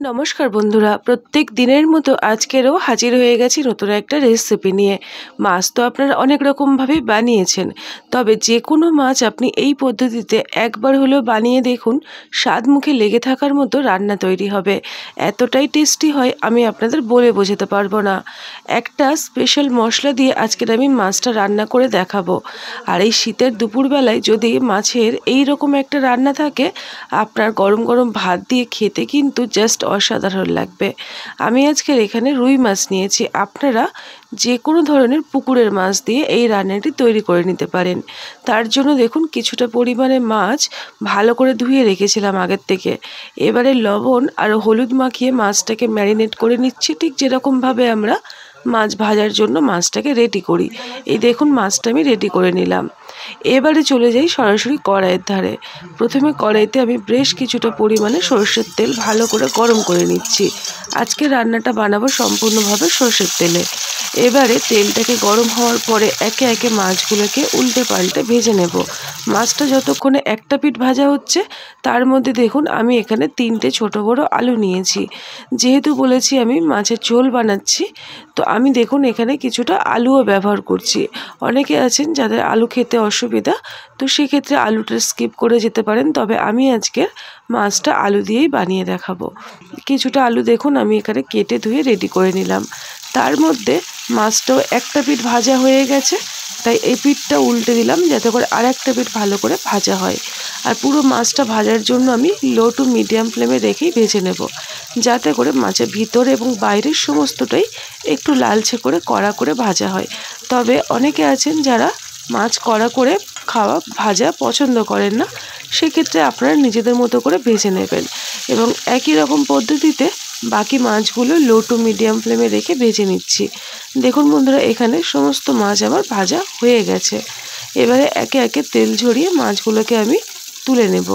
নমস্কার বন্ধুরা, প্রত্যেক দিনের মতো আজকেরও হাজির হয়ে গেছি নতুন একটা রেসিপি নিয়ে। মাছ তো আপনারা অনেক রকমভাবে বানিয়েছেন, তবে যে কোনো মাছ আপনি এই পদ্ধতিতে একবার হলেও বানিয়ে দেখুন, স্বাদ মুখে লেগে থাকার মতো রান্না তৈরি হবে। এতটাই টেস্টি হয় আমি আপনাদের বলে বোঝাতে পারবো না। একটা স্পেশাল মশলা দিয়ে আজকের আমি মাছটা রান্না করে দেখাবো। আর এই শীতের দুপুরবেলায় যদি মাছের এই রকম একটা রান্না থাকে, আপনার গরম গরম ভাত দিয়ে খেতে কিন্তু জাস্ট অসাধারণ লাগবে। আমি আজকের এখানে রুই মাছ নিয়েছি। আপনারা যে কোনো ধরনের পুকুরের মাছ দিয়ে এই রান্নাটি তৈরি করে নিতে পারেন। তার জন্য দেখুন কিছুটা পরিমাণে মাছ ভালো করে ধুয়ে রেখেছিলাম আগের থেকে। এবারে লবণ আর হলুদ মাখিয়ে মাছটাকে ম্যারিনেট করে নিচ্ছি, ঠিক যেরকমভাবে আমরা মাছ ভাজার জন্য মাছটাকে রেডি করি। এই দেখুন মাছটা আমি রেডি করে নিলাম। এবারে চলে যাই সরাসরি কড়াইয়ের ধারে। প্রথমে কড়াইতে আমি বেশ কিছুটা পরিমাণে সরষের তেল ভালো করে গরম করে নিচ্ছি। আজকে রান্নাটা বানাবো সম্পূর্ণভাবে সরষের তেলে। এবারে তেলটাকে গরম হওয়ার পরে একে একে মাছগুলোকে উল্টে পাল্টে ভেজে নেব। মাছটা যতক্ষণে একটা পিঠ ভাজা হচ্ছে, তার মধ্যে দেখুন আমি এখানে 3টে ছোট বড় আলু নিয়েছি। যেহেতু বলেছি আমি মাছের ঝোল বানাচ্ছি, তো আমি দেখুন এখানে কিছুটা আলুও ব্যবহার করছি। অনেকে আছেন যাদের আলু খেতে অসুবিধা, তো সেক্ষেত্রে আলুটা স্কিপ করে যেতে পারেন, তবে আমি আজকের মাছটা আলু দিয়েই বানিয়ে দেখাবো। কিছুটা আলু দেখুন আমি এখানে কেটে ধুয়ে রেডি করে নিলাম। তার মধ্যে মাছটাও একটা পিঠ ভাজা হয়ে গেছে, তাই এই পিঠটা উল্টে দিলাম যাতে করে আর একটা পিঠ ভালো করে ভাজা হয়। আর পুরো মাছটা ভাজার জন্য আমি লো টু মিডিয়াম ফ্লেমে রেখেই ভেজে নেব, যাতে করে মাছের ভিতরে এবং বাইরের সমস্তটাই একটু লালচে করে কড়া করে ভাজা হয়। তবে অনেকে আছেন যারা মাছ কড়া করে খাওয়া ভাজা পছন্দ করেন না, সেক্ষেত্রে আপনারা নিজেদের মতো করে ভেজে নেবেন এবং একই রকম পদ্ধতিতে বাকি মাছগুলো লো টু মিডিয়াম ফ্লেমে রেখে ভেজে নিচ্ছি। দেখুন বন্ধুরা, এখানে সমস্ত মাছ আমার ভাজা হয়ে গেছে। এবারে একে একে তেল ঝরিয়ে মাছগুলোকে আমি তুলে নেব।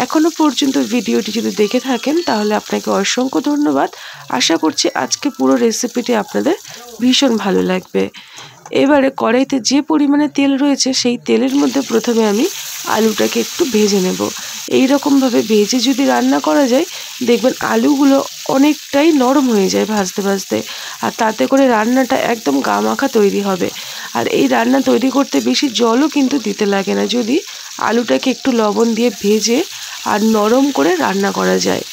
এখনও পর্যন্ত ভিডিওটি যদি দেখে থাকেন তাহলে আপনাকে অসংখ্য ধন্যবাদ। আশা করছি আজকে পুরো রেসিপিটি আপনাদের ভীষণ ভালো লাগবে। এবারে কড়াইতে যে পরিমাণে তেল রয়েছে সেই তেলের মধ্যে প্রথমে আমি আলুটাকে একটু ভেজে নেব। এই রকমভাবে ভেজে যদি রান্না করা যায়, দেখবেন আলুগুলো অনেকটাই নরম হয়ে যায় ভাজতে ভাজতে, আর তাতে করে রান্নাটা একদম গামাখা তৈরি হবে। আর এই রান্না তৈরি করতে বেশি জলও কিন্তু দিতে লাগে না, যদি আলুটাকে একটু লবণ দিয়ে ভেজে আর নরম করে রান্না করা যায়।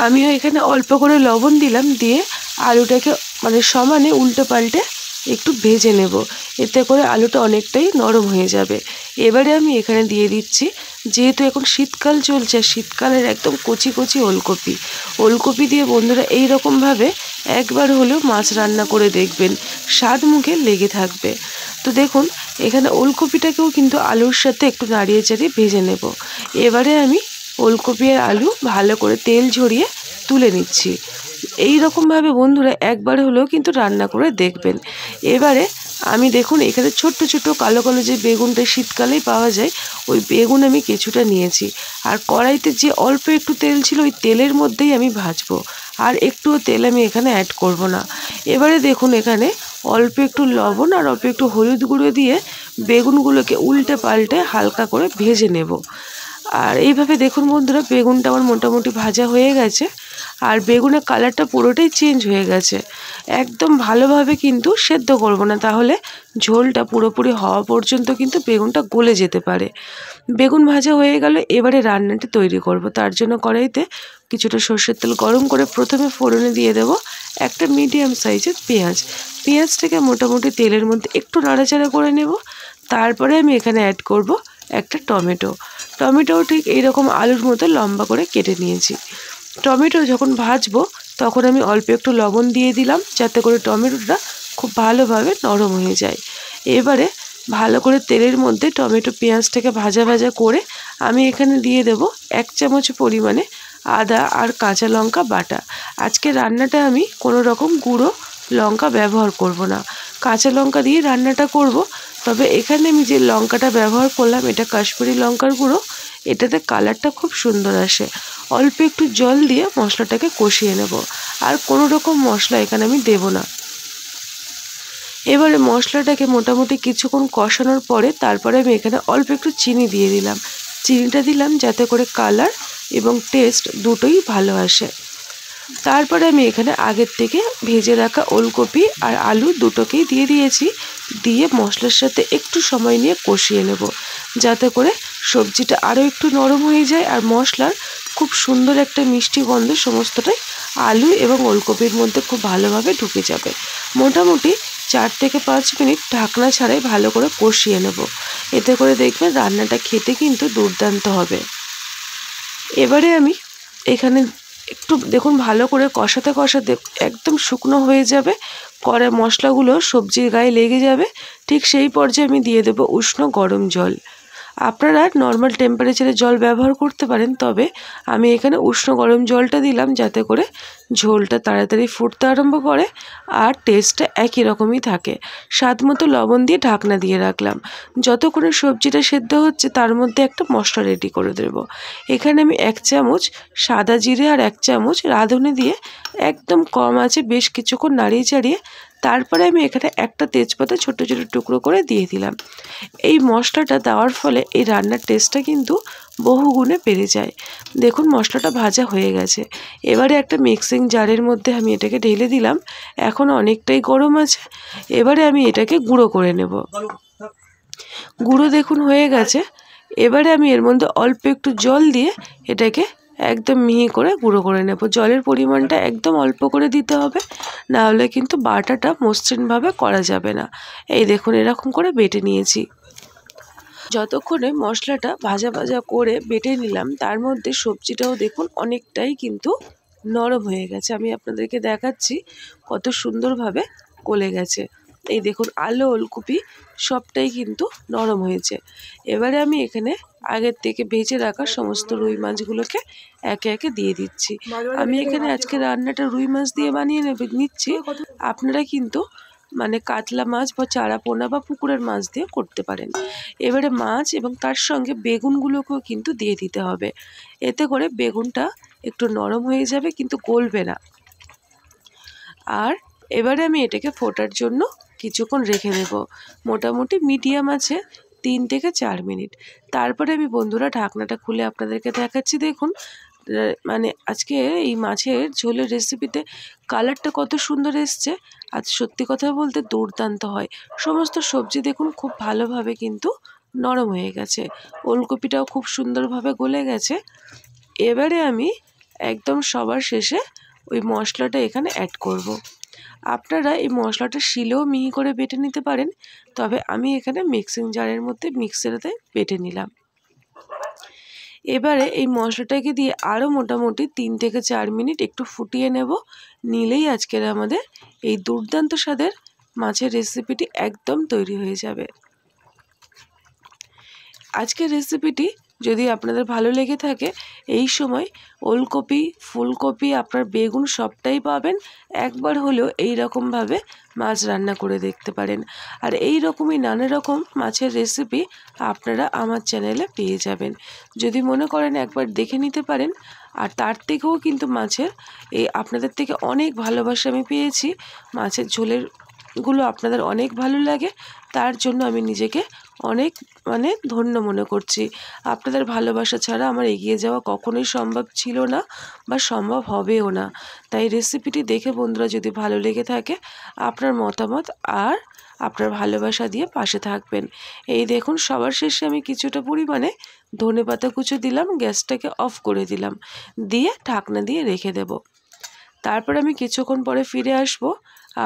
আমিও এখানে অল্প করে লবণ দিলাম, দিয়ে আলুটাকে সমানে উল্টে পাল্টে একটু ভেজে নেব। এতে করে আলুটা অনেকটাই নরম হয়ে যাবে। এবারে আমি এখানে দিয়ে দিচ্ছি, যেহেতু এখন শীতকাল চলছে, শীতকালের একদম কচি কচি ওলকপি। ওলকপি দিয়ে বন্ধুরা এই রকমভাবে একবার হলেও মাছ রান্না করে দেখবেন, স্বাদ মুখে লেগে থাকবে। তো দেখুন এখানে ওলকপিটাকেও কিন্তু আলুর সাথে একটু নাড়িয়ে চাড়িয়ে ভেজে নেব। এবারে আমি ওলকপি আর আলু ভালো করে তেল ঝরিয়ে তুলে নিচ্ছি। এই রকমভাবে বন্ধুরা একবার হলেও কিন্তু রান্না করে দেখবেন। এবারে আমি দেখুন এখানে ছোট্ট ছোট্ট কালো কালো যে বেগুনটা শীতকালেই পাওয়া যায়, ওই বেগুন আমি কিছুটা নিয়েছি। আর কড়াইতে যে অল্প একটু তেল ছিল, ওই তেলের মধ্যেই আমি ভাজবো, আর একটুও তেল আমি এখানে অ্যাড করব না। এবারে দেখুন এখানে অল্প একটু লবণ আর অল্প একটু হলুদ গুঁড়ো দিয়ে বেগুনগুলোকে উল্টে পাল্টে হালকা করে ভেজে নেব। আর এইভাবে দেখুন বন্ধুরা বেগুনটা আমার মোটামুটি ভাজা হয়ে গেছে, আর বেগুনের কালারটা পুরোটাই চেঞ্জ হয়ে গেছে। একদম ভালোভাবে কিন্তু সেদ্ধ করব না, তাহলে ঝোলটা পুরোপুরি হওয়া পর্যন্ত কিন্তু বেগুনটা গলে যেতে পারে। বেগুন ভাজা হয়ে গেল, এবারে রান্নাটি তৈরি করব। তার জন্য কড়াইতে কিছুটা সর্ষের তেল গরম করে প্রথমে ফোড়নে দিয়ে দেব একটা মিডিয়াম সাইজের পেঁয়াজ। পেঁয়াজটাকে মোটামুটি তেলের মধ্যে একটু নাড়াচাড়া করে নেব। তারপরে আমি এখানে অ্যাড করব একটা টমেটো। টমেটোও ঠিক এইরকম আলুর মতো লম্বা করে কেটে নিয়েছি। টমেটো যখন ভাজবো তখন আমি অল্প একটু লবণ দিয়ে দিলাম, যাতে করে টমেটোটা খুব ভালোভাবে নরম হয়ে যায়। এবারে ভালো করে তেলের মধ্যে টমেটো পেঁয়াজটাকে ভাজা ভাজা করে আমি এখানে দিয়ে দেব 1 চামচ পরিমাণে আদা আর কাঁচা লঙ্কা বাটা। আজকে রান্নাটা আমি কোনো রকম গুঁড়ো লঙ্কা ব্যবহার করব না, কাঁচা লঙ্কা দিয়ে রান্নাটা করব। তবে এখানে আমি যে লঙ্কাটা ব্যবহার করলাম এটা কাশ্মীরি লঙ্কার গুঁড়ো, এটাতে কালারটা খুব সুন্দর আসে। অল্প একটু জল দিয়ে মশলাটাকে কষিয়ে নেব, আর কোনো রকম মশলা এখানে আমি দেব না। এবারে মশলাটাকে মোটামুটি কিছুক্ষণ কষানোর পরে তারপরে আমি এখানে অল্প একটু চিনি দিয়ে দিলাম। চিনিটা দিলাম যাতে করে কালার এবং টেস্ট দুটোই ভালো আসে। তারপরে আমি এখানে আগের থেকে ভেজে রাখা ওলকপি আর আলু দুটোকেই দিয়ে দিয়েছি, দিয়ে মশলার সাথে একটু সময় নিয়ে কষিয়ে নেব, যাতে করে সবজিটা আরও একটু নরম হয়ে যায় আর মশলার খুব সুন্দর একটা মিষ্টি গন্ধ সমস্তটাই আলু এবং ওলকপির মধ্যে খুব ভালোভাবে ঢুকে যাবে। মোটামুটি 4 থেকে 5 মিনিট ঢাকনা ছাড়াই ভালো করে কষিয়ে নেব। এতে করে দেখবেন রান্নাটা খেতে কিন্তু দুর্দান্ত হবে। এবারে আমি এখানে একটু দেখুন ভালো করে কষাতে কষাতে একদম শুকনো হয়ে যাবে, কড়াই মশলাগুলো সবজির গায়ে লেগে যাবে। ঠিক সেই পর্যায়ে আমি দিয়ে দেবো উষ্ণ গরম জল। আপনারা নর্মাল টেম্পারেচারে জল ব্যবহার করতে পারেন, তবে আমি এখানে উষ্ণ গরম জলটা দিলাম যাতে করে ঝোলটা তাড়াতাড়ি ফুটতে আরম্ভ করে আর টেস্টটা একই রকমই থাকে। স্বাদ মতো লবণ দিয়ে ঢাকনা দিয়ে রাখলাম। যতক্ষণে সবজিটা সেদ্ধ হচ্ছে তার মধ্যে একটা মশলা রেডি করে দেবো। এখানে আমি 1 চামচ সাদা জিরে আর 1 চামচ রাঁধুনি দিয়ে একদম কম আঁচে বেশ কিছুক্ষণ নাড়িয়ে চাড়িয়ে তারপরে আমি এখানে একটা তেজপাতা ছোট ছোট টুকরো করে দিয়ে দিলাম। এই মশলাটা দেওয়ার ফলে এই রান্নার টেস্টটা কিন্তু বহুগুণে বেড়ে যায়। দেখুন মশলাটা ভাজা হয়ে গেছে। এবারে একটা মিক্সিং জারের মধ্যে আমি এটাকে ঢেলে দিলাম। এখন অনেকটাই গরম আছে, এবারে আমি এটাকে গুঁড়ো করে নেব। গুঁড়ো দেখুন হয়ে গেছে। এবারে আমি এর মধ্যে অল্প একটু জল দিয়ে এটাকে একদম মিহি করে গুঁড়ো করে নেব। জলের পরিমাণটা একদম অল্প করে দিতে হবে, না হলে কিন্তু বাটাটা মসৃণভাবে করা যাবে না। এই দেখুন এরকম করে বেটে নিয়েছি। যতক্ষণে মশলাটা ভাজা ভাজা করে বেটে নিলাম তার মধ্যে সবজিটাও দেখুন অনেকটাই কিন্তু নরম হয়ে গেছে। আমি আপনাদেরকে দেখাচ্ছি কত সুন্দরভাবে গলে গেছে। এই দেখুন আলু ওলকপি সবটাই কিন্তু নরম হয়েছে। এবারে আমি এখানে আগের থেকে ভেজে রাখা সমস্ত রুই মাছগুলোকে একে একে দিয়ে দিচ্ছি। আমি এখানে আজকে রান্নাটা রুই মাছ দিয়ে বানিয়ে নিচ্ছি। আপনারা কিন্তু মানে কাতলা মাছ বা চারা পোনা বা পুকুরের মাছ দিয়ে করতে পারেন। এবারে মাছ এবং তার সঙ্গে বেগুনগুলোকেও কিন্তু দিয়ে দিতে হবে, এতে করে বেগুনটা একটু নরম হয়ে যাবে কিন্তু গলবে না। আর এবারে আমি এটাকে ফোটার জন্য কিছুক্ষণ রেখে দেব, মোটামুটি মিডিয়াম আছে 3 থেকে 4 মিনিট। তারপরে আমি বন্ধুরা ঢাকনাটা খুলে আপনাদেরকে দেখাচ্ছি। দেখুন মানে আজকে এই মাছের ঝোলের রেসিপিতে কালারটা কত সুন্দর এসছে। আজ সত্যি কথা বলতে দুর্দান্ত হয়। সমস্ত সবজি দেখুন খুব ভালোভাবে কিন্তু নরম হয়ে গেছে, ওলকপিটাও খুব সুন্দরভাবে গলে গেছে। এবারে আমি একদম সবার শেষে ওই মশলাটা এখানে অ্যাড করব। আপনারা এই মশলাটা শিলেও মিহি করে বেটে নিতে পারেন, তবে আমি এখানে মিক্সিং জারের মধ্যে মিক্সারেতে বেটে নিলাম। এবারে এই মশলাটাকে দিয়ে আরও মোটামুটি 3 থেকে 4 মিনিট একটু ফুটিয়ে নেব। নিলেই আজকের আমাদের এই দুর্দান্ত স্বাদের মাছের রেসিপিটি একদম তৈরি হয়ে যাবে। আজকের রেসিপিটি যদি আপনাদের ভালো লেগে থাকে, এই সময় ওলকপি ফুলকপি আপনার বেগুন সবটাই পাবেন। একবার হলেও এই রকমভাবে মাছ রান্না করে দেখতে পারেন। আর এই রকমই নানা রকম মাছের রেসিপি আপনারা আমার চ্যানেলে পেয়ে যাবেন। যদি মনে করেন একবার দেখে নিতে পারেন। আর তার থেকেও কিন্তু মাছের এই আপনাদের থেকে অনেক ভালোবাসা আমি পেয়েছি। মাছের ঝোলেরগুলো আপনাদের অনেক ভালো লাগে, তার জন্য আমি নিজেকে অনেক ধন্য মনে করছি। আপনাদের ভালোবাসা ছাড়া আমার এগিয়ে যাওয়া কখনোই সম্ভব ছিল না বা সম্ভব হবেও না। তাই রেসিপিটি দেখে বন্ধুরা যদি ভালো লেগে থাকে আপনার মতামত আর আপনার ভালোবাসা দিয়ে পাশে থাকবেন। এই দেখুন সবার শেষে আমি কিছুটা পরিমাণে ধনেপাতা কুচো দিলাম, গ্যাসটাকে অফ করে দিলাম, দিয়ে ঢাকনা দিয়ে রেখে দেব। তারপর আমি কিছুক্ষণ পরে ফিরে আসব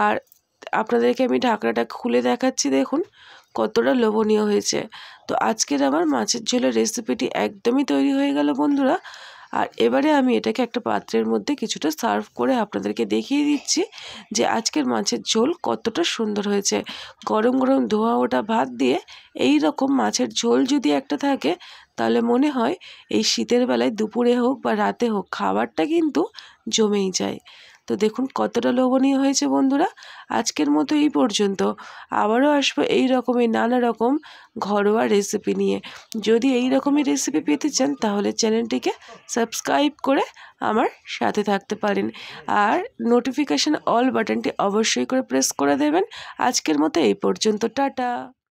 আর আপনাদেরকে আমি ঢাকনাটা খুলে দেখাচ্ছি। দেখুন কতটা লোভনীয় হয়েছে। তো আজকের আমার মাছের ঝোলের রেসিপিটি একদমই তৈরি হয়ে গেল বন্ধুরা। আর এবারে আমি এটাকে একটা পাত্রের মধ্যে কিছুটা সার্ভ করে আপনাদেরকে দেখিয়ে দিচ্ছি যে আজকের মাছের ঝোল কতটা সুন্দর হয়েছে। গরম গরম ধোয়া ওঠা ভাত দিয়ে এই রকম মাছের ঝোল যদি একটা থাকে, তাহলে মনে হয় এই শীতের বেলায় দুপুরে হোক বা রাতে হোক খাবারটা কিন্তু জমেই যায়। তো দেখুন কতটা লোভনীয় হয়েছে বন্ধুরা। আজকের মতো এই পর্যন্ত। আবারও আসবো এই রকমের নানা রকম ঘরোয়া রেসিপি নিয়ে। যদি এই রকমের রেসিপি পেতে চান তাহলে চ্যানেলটিকে সাবস্ক্রাইব করে আমার সাথে থাকতে পারেন আর নোটিফিকেশান অল বাটনটি অবশ্যই করে প্রেস করে দেবেন। আজকের মতো এই পর্যন্ত, টাটা।